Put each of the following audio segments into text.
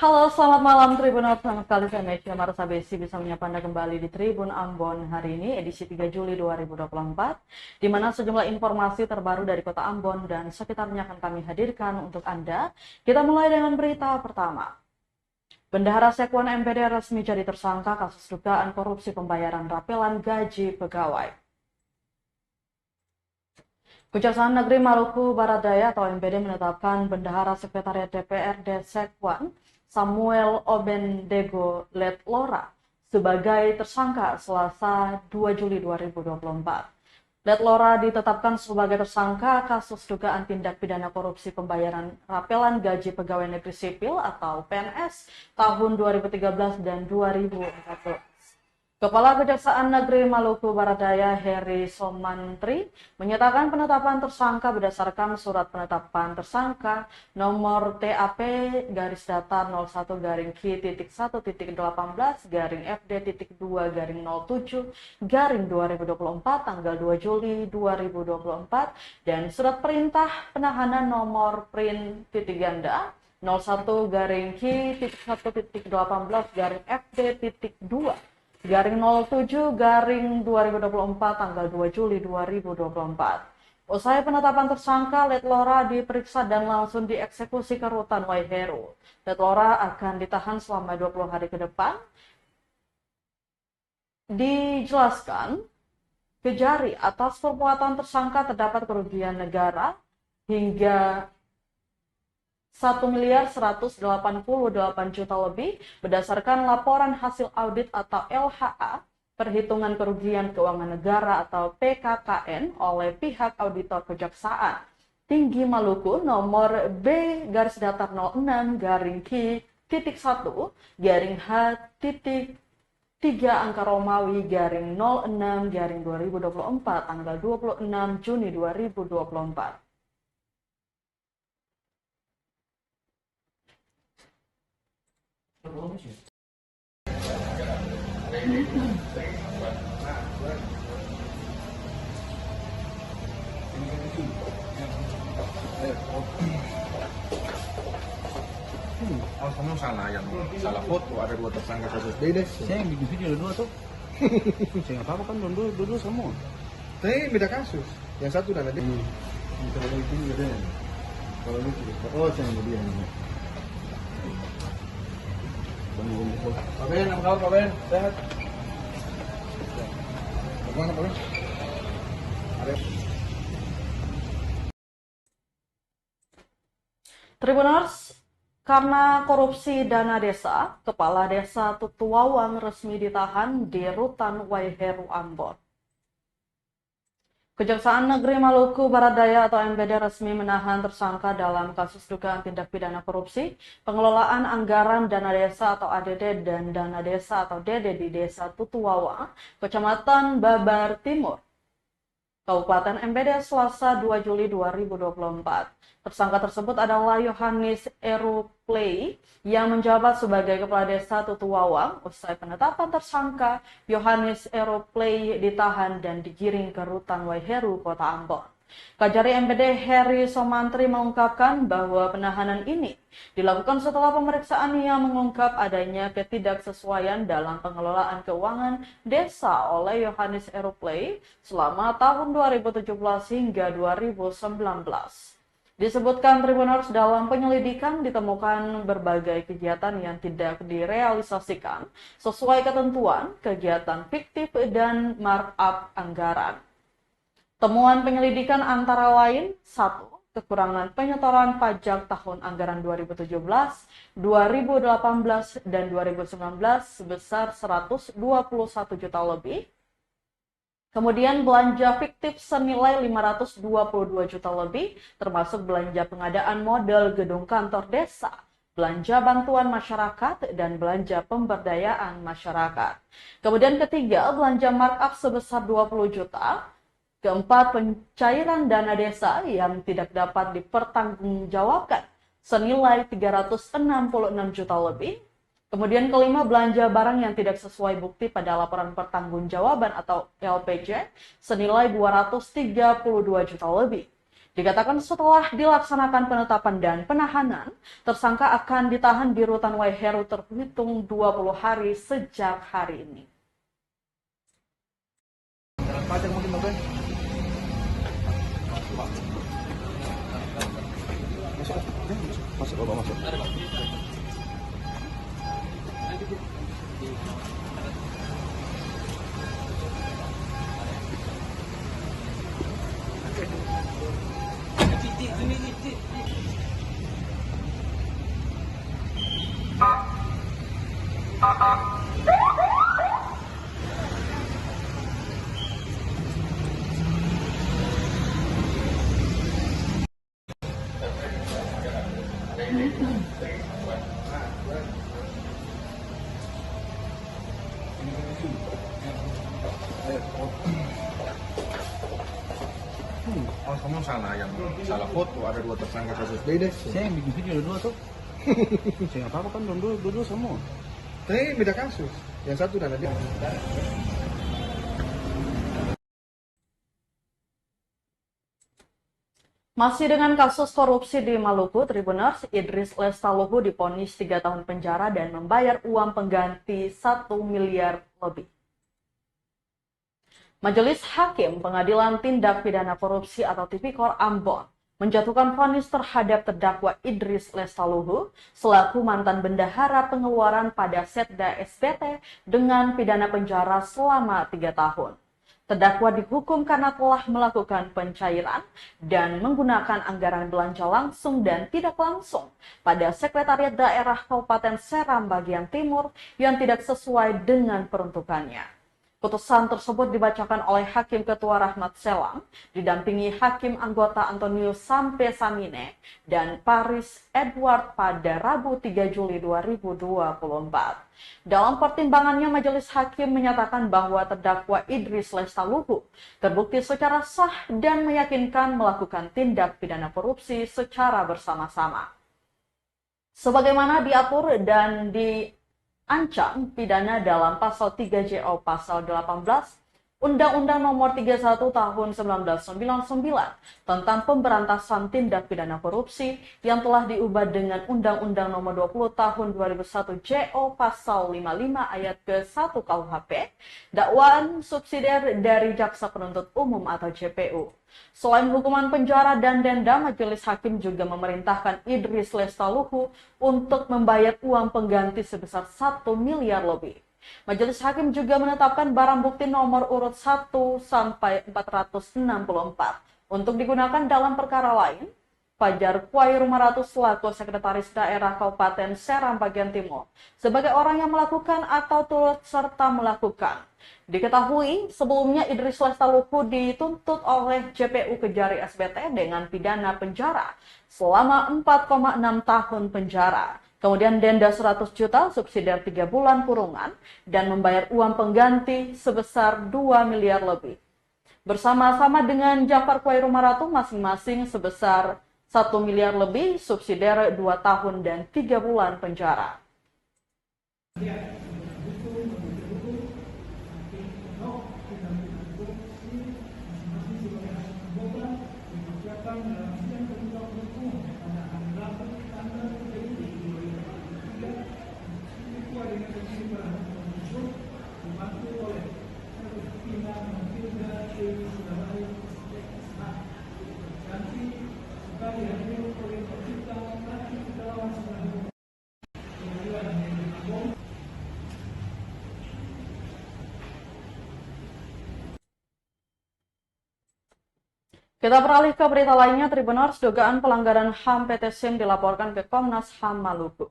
Halo, selamat malam Tribuners. Senang sekali saya Nesya Marsabesi bisa menyapa Anda kembali di Tribun Ambon hari ini, edisi 3 Juli 2024, di mana sejumlah informasi terbaru dari kota Ambon dan sekitarnya akan kami hadirkan untuk Anda. Kita mulai dengan berita pertama. Bendahara Sekwan MPD resmi jadi tersangka kasus dugaan korupsi pembayaran rapelan gaji pegawai. Kejaksaan Negeri Maluku Barat Daya atau MPD menetapkan Bendahara Sekretariat DPRD Sekwan Samuel Obendego Letlora sebagai tersangka Selasa 2 Juli 2024. Letlora ditetapkan sebagai tersangka kasus dugaan tindak pidana korupsi pembayaran rapelan gaji pegawai negeri sipil atau PNS tahun 2013 dan 2014. Kepala Kejaksaan Negeri Maluku Barat Daya Heri Somantri menyatakan penetapan tersangka berdasarkan surat penetapan tersangka nomor TAP garis datar 01-K-1.2-FD.2-07-2024 tanggal 2 Juli 2024 dan surat perintah penahanan nomor print titik ganda 01-K-1.18-FD.2 garing 07 garing 2024 tanggal 2 Juli 2024. Usai penetapan tersangka, Letlora diperiksa dan langsung dieksekusi ke rutan Waiheru. Letlora akan ditahan selama 20 hari ke depan. Dijelaskan, Kejari atas perbuatan tersangka terdapat kerugian negara hingga 1.188 juta lebih berdasarkan laporan hasil audit atau LHA perhitungan kerugian keuangan negara atau PKKN oleh pihak auditor Kejaksaan Tinggi Maluku nomor B garis datar 06 garing K titik 1 garing H titik 3 angka Romawi garing 06 garing 2024 tanggal 26 Juni 2024. Oh, kamu salah yang salah foto, ada dua tersangka kasus Dedes. Saya yang bikin video dua tuh. Saya nggak apa-apa kan dua semua. Tapi beda kasus. Yang satu dan ada. Kalau itu nggak ada. Kalau itu, oh saya yang dia ini. Pak Ben, apa kabar Pak Ben? Sehat? Bagaimana Pak Ben? Ada. Tribuners, karena korupsi dana desa, Kepala Desa Tutuwawang resmi ditahan di Rutan Waiheru Ambon. Kejaksaan Negeri Maluku Barat Daya atau MPD resmi menahan tersangka dalam kasus dugaan tindak pidana korupsi, pengelolaan anggaran dana desa atau ADD dan dana desa atau DD di Desa Tutuwawang, Kecamatan Babar Timur, Kabupaten MPD Selasa 2 Juli 2024. Tersangka tersebut adalah Yohanes Eruplei yang menjabat sebagai Kepala Desa Tutuwawang. Usai penetapan tersangka, Yohanes Eruplei ditahan dan digiring ke Rutan Waiheru, Kota Ambon. Kajari MPD Heri Somantri mengungkapkan bahwa penahanan ini dilakukan setelah pemeriksaan yang mengungkap adanya ketidaksesuaian dalam pengelolaan keuangan desa oleh Yohanes Eruplei selama tahun 2017 hingga 2019. Disebutkan Tribuners dalam penyelidikan ditemukan berbagai kegiatan yang tidak direalisasikan sesuai ketentuan, kegiatan fiktif dan markup anggaran. Temuan penyelidikan antara lain 1. Kekurangan penyetoran pajak tahun anggaran 2017, 2018, dan 2019 sebesar 121 juta lebih. Kemudian belanja fiktif senilai 522 juta lebih, termasuk belanja pengadaan model gedung kantor desa, belanja bantuan masyarakat, dan belanja pemberdayaan masyarakat. Kemudian ketiga, belanja markup sebesar 20 juta. Keempat, pencairan dana desa yang tidak dapat dipertanggungjawabkan senilai 366 juta lebih. Kemudian kelima, belanja barang yang tidak sesuai bukti pada laporan pertanggungjawaban atau LPJ senilai 232 juta lebih. Dikatakan setelah dilaksanakan penetapan dan penahanan, tersangka akan ditahan di rutan Waiheru terhitung 20 hari sejak hari ini. Masuk, Bapak masuk. Oh, kamu salah yang salah foto, ada 2 tersangka kasus Beda. Saya yang bikin video dua tuh. Saya nggak apa-apa kan dua semua. Tapi beda kasus. Yang satu dan ada. Masih dengan kasus korupsi di Maluku, Tribuners, Idris Lestaluhu divonis 3 tahun penjara dan membayar uang pengganti 1 miliar lebih. Majelis Hakim Pengadilan Tindak Pidana Korupsi atau Tipikor Ambon menjatuhkan vonis terhadap terdakwa Idris Lestaluhu selaku mantan bendahara pengeluaran pada Setda SPT dengan pidana penjara selama 3 tahun. Terdakwa dihukum karena telah melakukan pencairan dan menggunakan anggaran belanja langsung dan tidak langsung pada Sekretariat Daerah Kabupaten Seram bagian Timur yang tidak sesuai dengan peruntukannya. Putusan tersebut dibacakan oleh Hakim Ketua Rahmat Selam, didampingi Hakim Anggota Antonius Sampe Samine dan Paris Edward pada Rabu 3 Juli 2024. Dalam pertimbangannya, Majelis Hakim menyatakan bahwa terdakwa Idris Lestaluhu terbukti secara sah dan meyakinkan melakukan tindak pidana korupsi secara bersama-sama. Sebagaimana diatur dan diancam pidana dalam pasal 3 JO pasal 18 Undang-Undang Nomor 31 Tahun 1999 tentang pemberantasan tindak pidana korupsi yang telah diubah dengan Undang-Undang Nomor 20 Tahun 2001 JO pasal 55 ayat ke-1 KUHP, dakwaan subsidiar dari Jaksa Penuntut Umum atau JPU. Selain hukuman penjara dan denda, Majelis Hakim juga memerintahkan Idris Lestaluhu untuk membayar uang pengganti sebesar 1 miliar lebih. Majelis Hakim juga menetapkan barang bukti nomor urut 1 sampai 464 untuk digunakan dalam perkara lain. Fajar Khairumaratu selaku Sekretaris Daerah Kabupaten Seram bagian Timur sebagai orang yang melakukan atau turut serta melakukan. Diketahui sebelumnya Idris Lestaluhu dituntut oleh JPU Kejari SBT dengan pidana penjara selama 4,6 tahun penjara. Kemudian denda 100 juta, subsidiar 3 bulan kurungan, dan membayar uang pengganti sebesar 2 miliar lebih. Bersama-sama dengan Jafar Khairumaratu masing-masing sebesar 1 miliar lebih, subsidiar 2 tahun dan 3 bulan penjara. Kita beralih ke berita lainnya, Tribuners, dugaan pelanggaran HAM PT SIM dilaporkan ke Komnas HAM Maluku.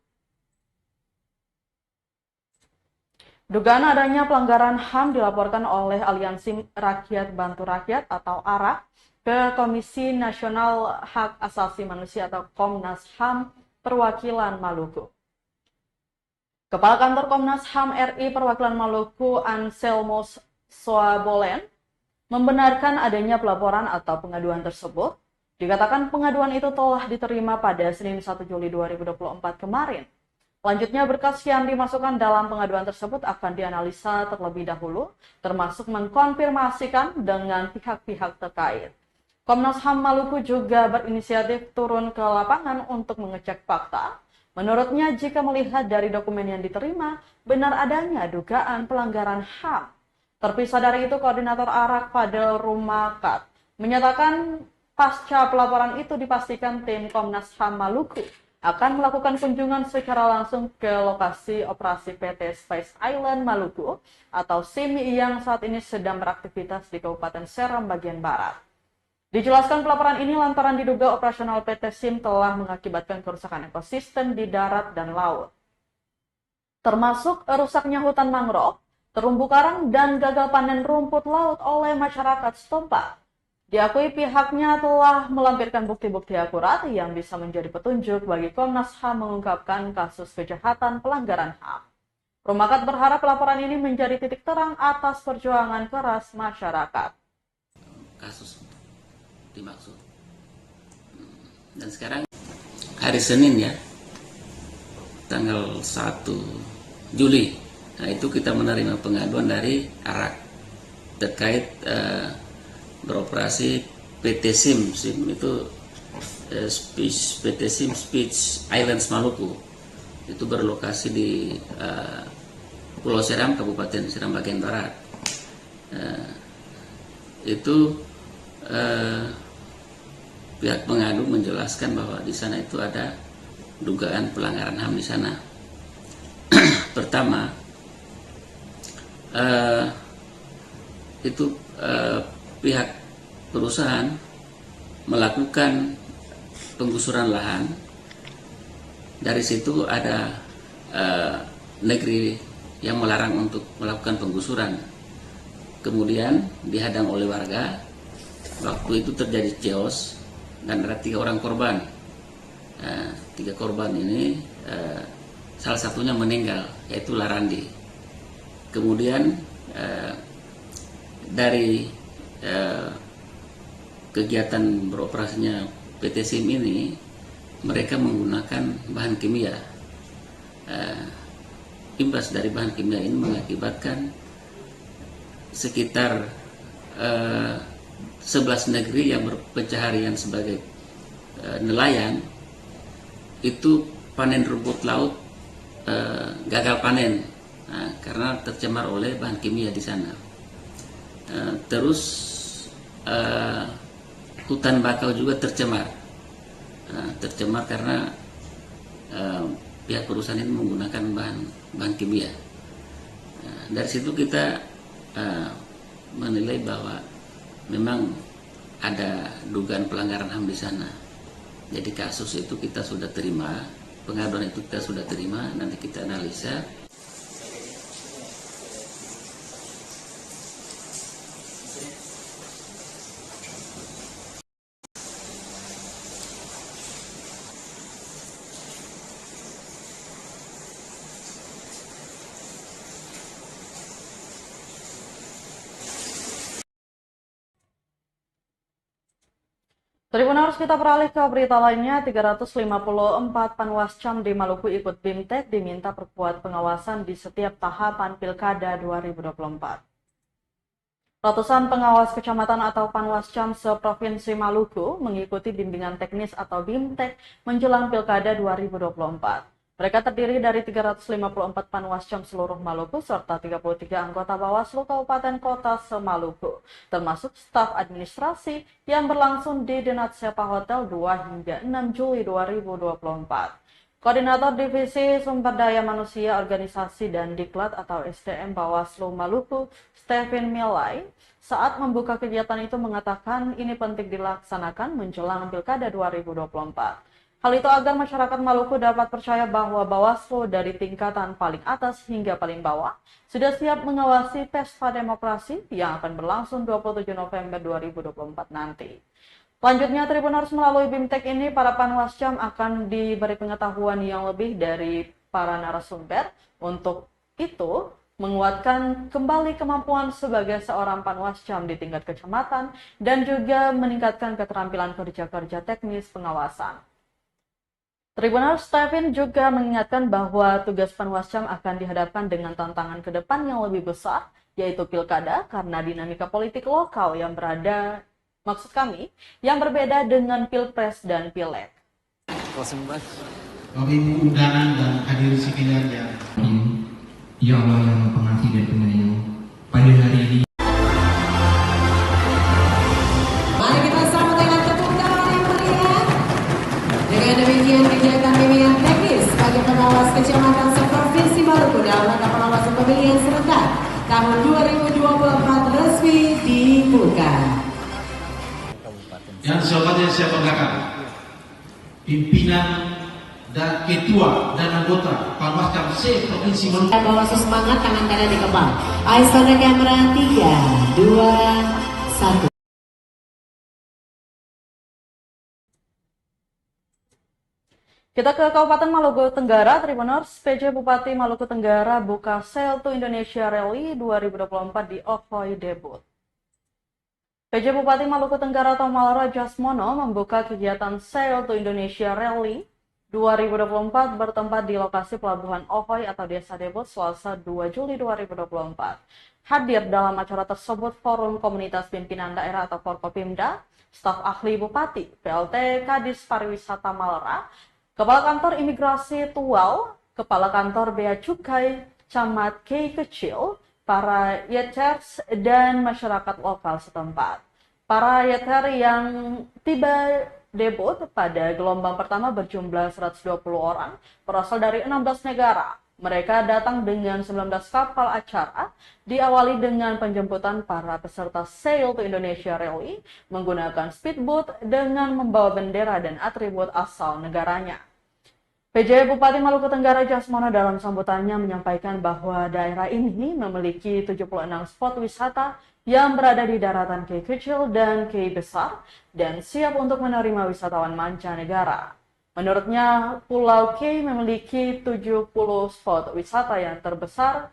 Dugaan adanya pelanggaran HAM dilaporkan oleh Aliansi Rakyat Bantu Rakyat atau ARA ke Komisi Nasional Hak Asasi Manusia atau Komnas HAM Perwakilan Maluku. Kepala Kantor Komnas HAM RI Perwakilan Maluku Anselmo Soabolen membenarkan adanya pelaporan atau pengaduan tersebut. Dikatakan pengaduan itu telah diterima pada Senin 1 Juli 2024 kemarin. Selanjutnya berkas yang dimasukkan dalam pengaduan tersebut akan dianalisa terlebih dahulu, termasuk mengkonfirmasikan dengan pihak-pihak terkait. Komnas HAM Maluku juga berinisiatif turun ke lapangan untuk mengecek fakta. Menurutnya, jika melihat dari dokumen yang diterima, benar adanya dugaan pelanggaran HAM. Terpisah dari itu, Koordinator ARAK Fadel Rumakat menyatakan pasca pelaporan itu dipastikan tim Komnas HAM Maluku akan melakukan kunjungan secara langsung ke lokasi operasi PT Spice Island Maluku atau SIM yang saat ini sedang beraktivitas di Kabupaten Seram bagian barat. Dijelaskan pelaporan ini lantaran diduga operasional PT SIM telah mengakibatkan kerusakan ekosistem di darat dan laut, termasuk rusaknya hutan mangrove, terumbu karang, dan gagal panen rumput laut oleh masyarakat setempat. Diakui pihaknya telah melampirkan bukti-bukti akurat yang bisa menjadi petunjuk bagi Komnas HAM mengungkapkan kasus kejahatan pelanggaran HAM. Rumakat berharap laporan ini menjadi titik terang atas perjuangan keras masyarakat. Kasus dimaksud. Dan sekarang hari Senin ya, tanggal 1 Juli. Nah, itu kita menerima pengaduan dari ARAK terkait beroperasi PT SIM. SIM itu PT SIM Speech Islands Maluku. Itu berlokasi di Pulau Seram, Kabupaten Seram bagian barat. Itu pihak pengadu menjelaskan bahwa di sana itu ada dugaan pelanggaran HAM di sana. Pertama, itu pihak perusahaan melakukan penggusuran lahan. Dari situ ada negeri yang melarang untuk melakukan penggusuran. Kemudian dihadang oleh warga. Waktu itu terjadi chaos dan ada 3 orang korban. 3 korban ini salah satunya meninggal, yaitu Larandi. Kemudian dari kegiatan beroperasinya PT SIM ini, mereka menggunakan bahan kimia. Imbas dari bahan kimia ini mengakibatkan sekitar 11 negeri yang berpencaharian sebagai nelayan itu panen rumput laut gagal panen karena tercemar oleh bahan kimia di sana. Terus hutan bakau juga tercemar, tercemar karena pihak perusahaan ini menggunakan bahan kimia. Dari situ kita menilai bahwa memang ada dugaan pelanggaran HAM di sana. Jadi kasus itu kita sudah terima, pengaduan itu kita sudah terima, nanti kita analisa. Tribuners, kita beralih ke berita lainnya. 354 panwascam di Maluku ikut BIMTEK diminta perkuat pengawasan di setiap tahapan Pilkada 2024. Ratusan pengawas kecamatan atau panwascam seprovinsi Maluku mengikuti bimbingan teknis atau BIMTEK menjelang Pilkada 2024. Mereka terdiri dari 354 panwascam seluruh Maluku serta 33 anggota Bawaslu Kabupaten Kota se-Maluku, termasuk staf administrasi yang berlangsung di Denat Sepa Hotel 2 hingga 6 Juli 2024. Koordinator Divisi Sumber Daya Manusia Organisasi dan Diklat atau SDM Bawaslu Maluku, Stephen Milai, saat membuka kegiatan itu mengatakan ini penting dilaksanakan menjelang Pilkada 2024. Hal itu agar masyarakat Maluku dapat percaya bahwa Bawaslu dari tingkatan paling atas hingga paling bawah sudah siap mengawasi pesta demokrasi yang akan berlangsung 27 November 2024 nanti. Selanjutnya, Tribuners, melalui BIMTEK ini, para panwascam akan diberi pengetahuan yang lebih dari para narasumber. Untuk itu, menguatkan kembali kemampuan sebagai seorang panwascam di tingkat kecamatan dan juga meningkatkan keterampilan kerja-kerja teknis pengawasan. Tribuners, Stephen juga mengingatkan bahwa tugas panwascam akan dihadapkan dengan tantangan ke depan yang lebih besar, yaitu pilkada, karena dinamika politik lokal yang berada Maksud kami, yang berbeda dengan Pilpres dan Pileg. Bapak Ibu undangan dan hadirin sekalian yang ya Allah yang pengasih dan penyayang, pada hari ini mari kita sambut dengan tepuk tangan yang meriah. Dengan demikian kegiatan pemilihan teknis bagi pengawas kecamatan seprovinsi Maluku dalam rangka pengawasan pemilihan serentak tahun 2024 resmi dibuka. yang selanjutnya saya banggakan pimpinan dan ketua dan anggota Panwascam C Provinsi Maluku. Bawa semangat, tangan kanan dikembang. Eyes pada kamera 3, 2, 1. Kita ke Kabupaten Maluku Tenggara, Tribuners. PJ Bupati Maluku Tenggara buka Sail to Indonesia Rally 2024 di Okhoi debut. PJ Bupati Maluku Tenggara Tomalra Jasmono membuka kegiatan Sail to Indonesia Rally 2024 bertempat di lokasi Pelabuhan Okhoi atau Desa Debut Selasa 2 Juli 2024. Hadir dalam acara tersebut Forum Komunitas Pimpinan Daerah atau Forkopimda, staf ahli Bupati, PLT Kadis Pariwisata Malra, Kepala Kantor Imigrasi Tual, Kepala Kantor Bea Cukai, Camat Kei Kecil, para yeters dan masyarakat lokal setempat. Para yeter yang tiba debut pada gelombang pertama berjumlah 120 orang, berasal dari 16 negara. Mereka datang dengan 19 kapal acara, diawali dengan penjemputan para peserta Sail to Indonesia Rally menggunakan speedboat dengan membawa bendera dan atribut asal negaranya. PJ Bupati Maluku Tenggara Jasmono dalam sambutannya menyampaikan bahwa daerah ini memiliki 76 spot wisata yang berada di daratan Kei Kecil dan Kei Besar dan siap untuk menerima wisatawan mancanegara. Menurutnya, Pulau Kei memiliki 70 spot wisata yang terbesar.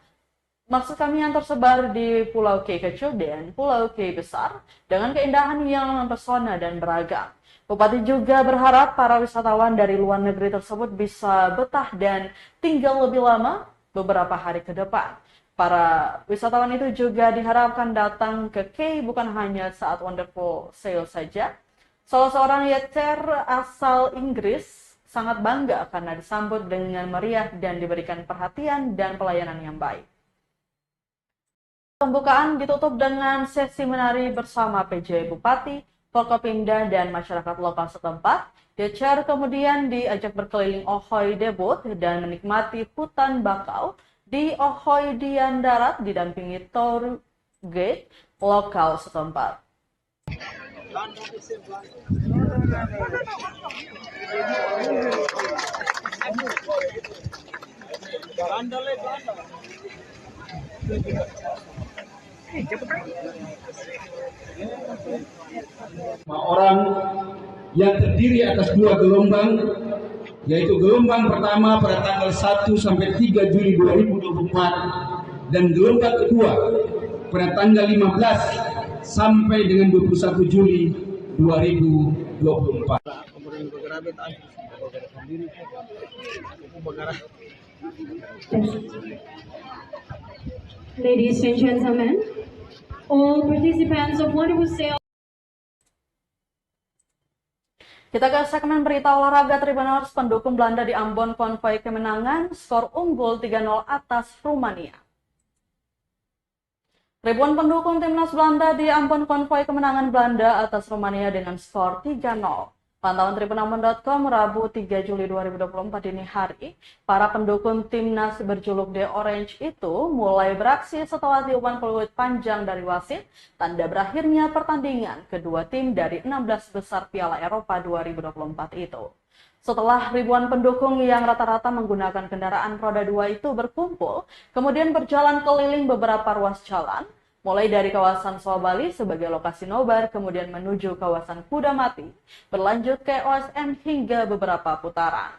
Maksud kami yang tersebar di Pulau Kei Kecil dan Pulau Kei Besar dengan keindahan yang mempesona dan beragam. Bupati juga berharap para wisatawan dari luar negeri tersebut bisa betah dan tinggal lebih lama beberapa hari ke depan. Para wisatawan itu juga diharapkan datang ke Kei bukan hanya saat Wonderful Sail saja. Salah seorang yeter asal Inggris sangat bangga karena disambut dengan meriah dan diberikan perhatian dan pelayanan yang baik. Pembukaan ditutup dengan sesi menari bersama PJ Bupati, Forkopimda, dan masyarakat lokal setempat. Yeter kemudian diajak berkeliling Okhoi debut dan menikmati hutan bakau di Okhoi Dian Darat didampingi tour guide lokal setempat. Orang yang terdiri atas 2 gelombang, yaitu gelombang pertama pada tanggal 1 sampai 3 Juli 2024 dan gelombang kedua pada tanggal 15 sampai dengan 21 Juli 2024. Ladies and gentlemen, all participants of Wonderful Sail. Kita ke segmen berita olahraga. Tribuners. Pendukung Belanda di Ambon konvoi kemenangan, skor unggul 3-0 atas Rumania. Ribuan pendukung timnas Belanda di Ambon konvoi kemenangan Belanda atas Rumania dengan skor 3-0. Pantauan tribunambon.com Rabu 3 Juli 2024 dini hari, para pendukung timnas berjuluk The Orange itu mulai beraksi setelah tiupan peluit panjang dari wasit, tanda berakhirnya pertandingan kedua tim dari 16 besar Piala Eropa 2024 itu. Setelah ribuan pendukung yang rata-rata menggunakan kendaraan roda 2 itu berkumpul, kemudian berjalan keliling beberapa ruas jalan, mulai dari kawasan Bali sebagai lokasi nobar, kemudian menuju kawasan Kuda Mati, berlanjut ke OSM hingga beberapa putaran.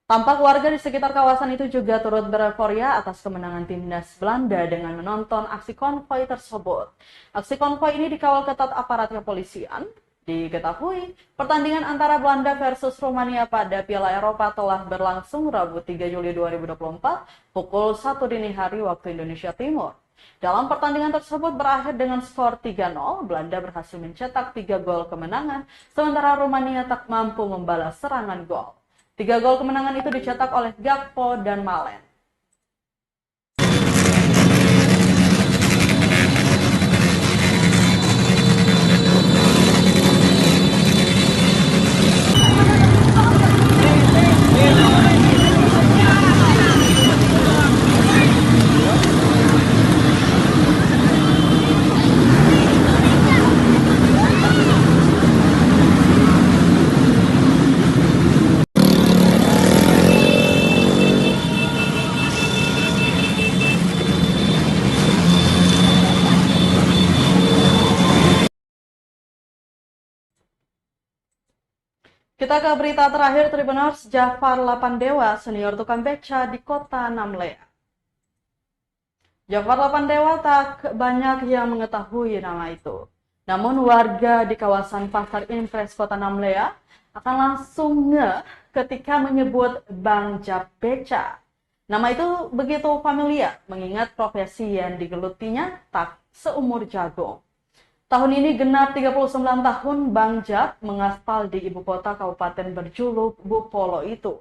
Tampak warga di sekitar kawasan itu juga turut bereforia atas kemenangan timnas Belanda dengan menonton aksi konvoi tersebut. Aksi konvoi ini dikawal ketat aparat kepolisian. Diketahui, pertandingan antara Belanda versus Rumania pada Piala Eropa telah berlangsung Rabu 3 Juli 2024 pukul 1 dini hari waktu Indonesia Timur. Dalam pertandingan tersebut berakhir dengan skor 3-0, Belanda berhasil mencetak 3 gol kemenangan, sementara Rumania tak mampu membalas serangan gol. 3 gol kemenangan itu dicetak oleh Gakpo dan Malen. Kita ke berita terakhir, Tribuners. Jafar Lapandewa, senior tukang beca di kota Namlea. Jafar Lapandewa tak banyak yang mengetahui nama itu. Namun warga di kawasan Pasar Impres kota Namlea akan langsung ngeh ketika menyebut Bang Jap Beca. Nama itu begitu familiar mengingat profesi yang digelutinya tak seumur jagung. Tahun ini genap 39 tahun Bang Jap mengaspal di ibu kota kabupaten berjuluk Bupolo itu.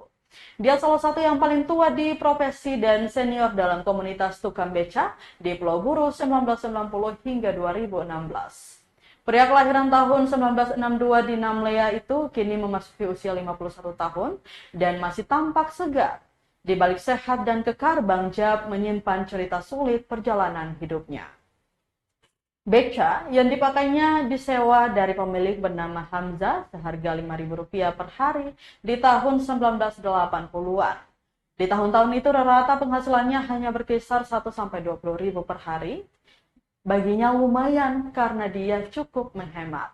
Dia salah satu yang paling tua di profesi dan senior dalam komunitas tukang beca di Pulau Buru 1990 hingga 2016. Pria kelahiran tahun 1962 di Namlea itu kini memasuki usia 51 tahun dan masih tampak segar. Di balik sehat dan kekar, Bang Jap menyimpan cerita sulit perjalanan hidupnya. Beca yang dipakainya disewa dari pemilik bernama Hamzah seharga Rp5.000 per hari di tahun 1980-an. Di tahun-tahun itu rata-rata penghasilannya hanya berkisar 1-20 ribu per hari. Baginya lumayan karena dia cukup menghemat.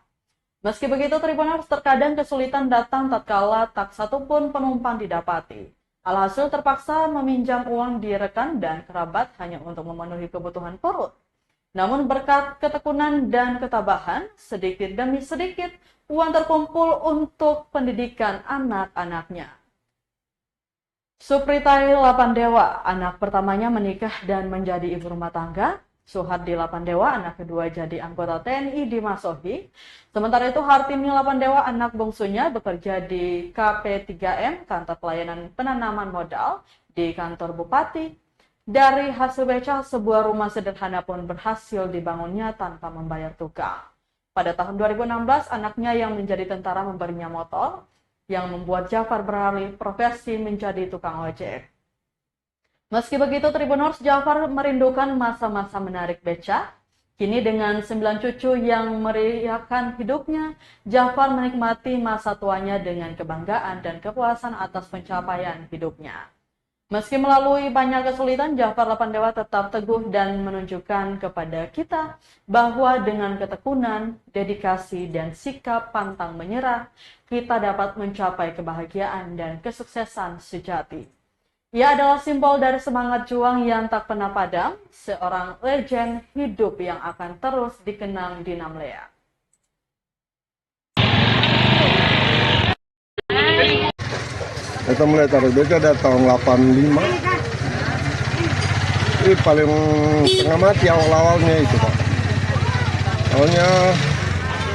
Meski begitu, Tribuners, terkadang kesulitan datang tatkala tak satupun penumpang didapati. Alhasil terpaksa meminjam uang di rekan dan kerabat hanya untuk memenuhi kebutuhan perut. Namun berkat ketekunan dan ketabahan, sedikit demi sedikit uang terkumpul untuk pendidikan anak-anaknya. Supritai Lapandewa, anak pertamanya menikah dan menjadi ibu rumah tangga. Suhardi Lapandewa, anak kedua jadi anggota TNI di Masohi. Sementara itu Hartini Lapandewa, anak bungsunya bekerja di KP3M, Kantor Pelayanan Penanaman Modal, di kantor Bupati. Dari hasil beca, sebuah rumah sederhana pun berhasil dibangunnya tanpa membayar tukang. Pada tahun 2016, anaknya yang menjadi tentara memberinya motor, yang membuat Jafar beralih profesi menjadi tukang ojek. Meski begitu, Tribuners, Jafar merindukan masa-masa menarik beca. Kini dengan 9 cucu yang meriahkan hidupnya, Jafar menikmati masa tuanya dengan kebanggaan dan kepuasan atas pencapaian hidupnya. Meski melalui banyak kesulitan, Jafar Lapandewa tetap teguh dan menunjukkan kepada kita bahwa dengan ketekunan, dedikasi, dan sikap pantang menyerah, kita dapat mencapai kebahagiaan dan kesuksesan sejati. Ia adalah simbol dari semangat juang yang tak pernah padam, seorang legend hidup yang akan terus dikenang di Namlea. Kita mulai tarik beca dari tahun 85. Ini paling setengah mati awal-awalnya itu, Pak. Awalnya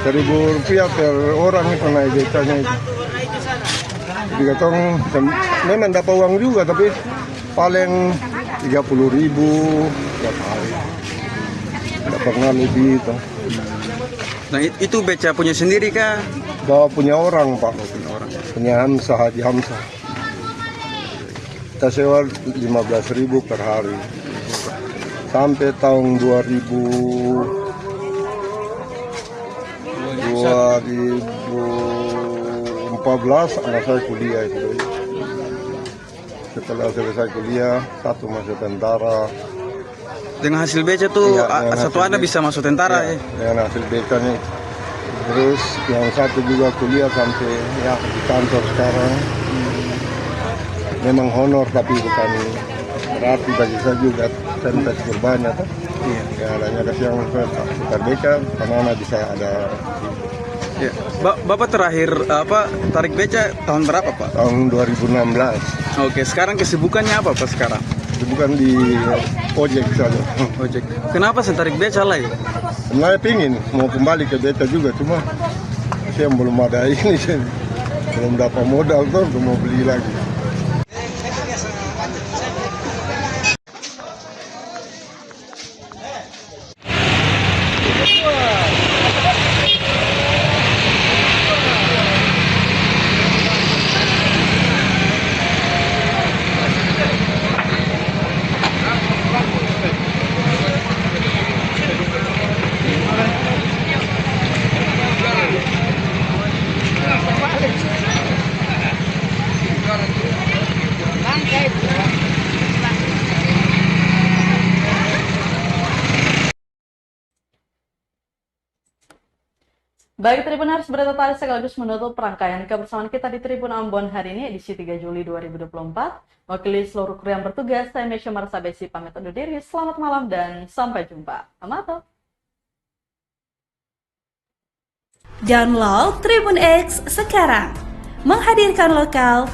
Rp1.000 per orang itu naik becanya itu. Jadi katong memang dapat uang juga, tapi paling 30.000 tiap hari. Tidak pernah lebih itu. Nah itu beca punya sendiri kah? Bawa punya orang, Pak. Punya Hamzah, Haji Hamzah. Kita sewa 15.000 per hari. Sampai tahun 2014 anak saya kuliah itu. Setelah selesai kuliah, satu masuk tentara. Dengan hasil beca tuh satu anak bisa masuk tentara ya? Dengan hasil becanya. Terus yang satu juga kuliah sampai ya di kantor sekarang. Memang honor tapi bukan berarti bagi saya juga sentas berbanyak. Iya. Ya hanya ada yang suka beca, karena bisa ada. Ya. Bapak terakhir tarik beca tahun berapa, Pak? Tahun 2016. Oke, sekarang kesibukannya apa Pak sekarang? itu, bukan di ojek saja. Ojek. Kenapa saya tarik beca lah ya? Sebenarnya pingin mau kembali ke beca juga, cuma saya belum ada ini, belum dapat modal tuh untuk mau beli lagi. Baik Tribuners, berita tadi sekaligus menutup rangkaian kebersamaan kita di Tribun Ambon hari ini edisi 3 Juli 2024. Mewakili seluruh kru yang bertugas, saya Mesya Marsabesi pamit undur diri. Selamat malam dan sampai jumpa. Amato. Download Tribun X sekarang, menghadirkan lokal